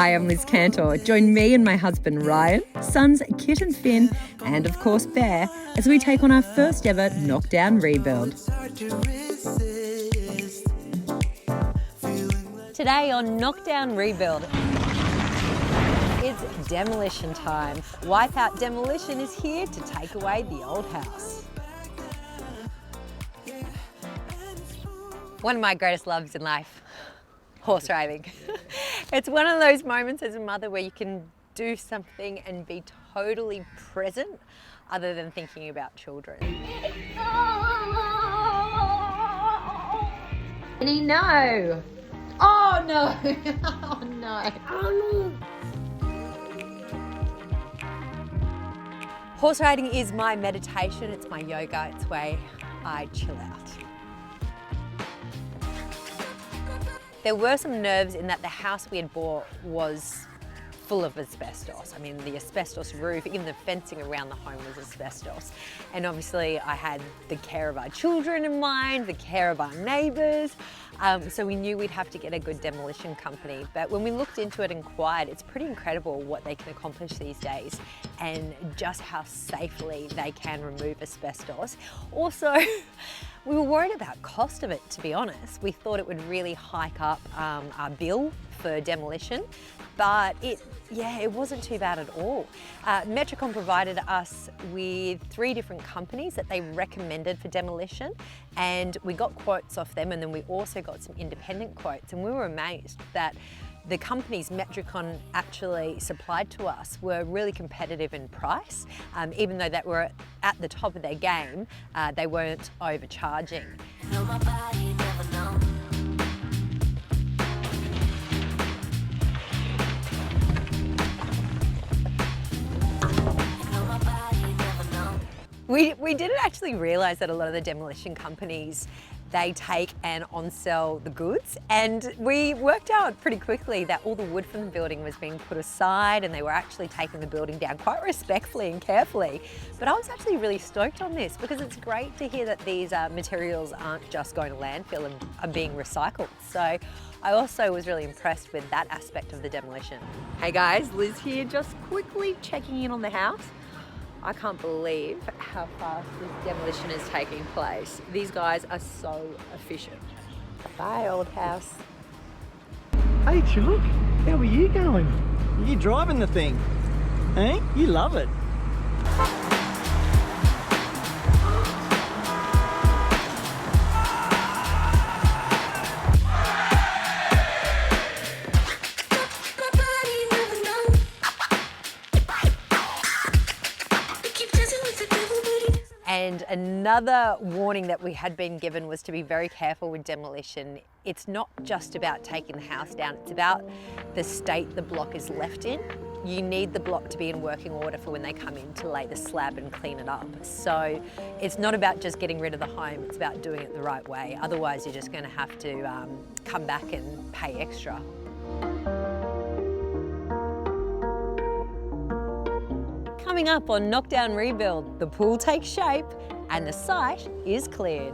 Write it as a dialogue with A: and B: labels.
A: Hi, I'm Liz Cantor. Join me and my husband Ryan, sons Kit and Finn, and of course Bear, as we take on our first ever KnockDown rebuild. Today on KnockDown Rebuild, it's demolition time. Wipeout Demolition is here to take away the old house. One of my greatest loves in life, horse riding. It's one of those moments as a mother where you can do something and be totally present other than thinking about children. Benny, no! Oh no! Oh no! Horse riding is my meditation, it's my yoga, it's where I chill out. There were some nerves in that the house we had bought was full of asbestos. I mean, the asbestos roof, even the fencing around the home was asbestos. And obviously I had the care of our children in mind, the care of our neighbours. So we knew we'd have to get a good demolition company. But when we looked into it and inquired, it's pretty incredible what they can accomplish these days and just how safely they can remove asbestos. Also, we were worried about cost of it, to be honest. We thought it would really hike up our bill for demolition, but it wasn't too bad at all. Metricon provided us with 3 different companies that they recommended for demolition, and we got quotes off them, and then we also got some independent quotes, and we were amazed that the companies Metricon actually supplied to us were really competitive in price. Even though that were at the top of their game, they weren't overcharging. We didn't actually realise that a lot of the demolition companies, they take and on-sell the goods, and we worked out pretty quickly that all the wood from the building was being put aside and they were actually taking the building down quite respectfully and carefully. But I was actually really stoked on this because it's great to hear that these materials aren't just going to landfill and are being recycled. So I also was really impressed with that aspect of the demolition. Hey guys, Liz here, just quickly checking in on the house. I can't believe how fast this demolition is taking place. These guys are so efficient. Bye, old house.
B: Hey, Chinook, how are you going? You driving the thing, eh? You love it.
A: And another warning that we had been given was to be very careful with demolition. It's not just about taking the house down, it's about the state the block is left in. You need the block to be in working order for when they come in to lay the slab and clean it up. So it's not about just getting rid of the home, it's about doing it the right way. Otherwise you're just going to have to come back and pay extra. Coming up on KnockDown Rebuild, the pool takes shape and the site is cleared.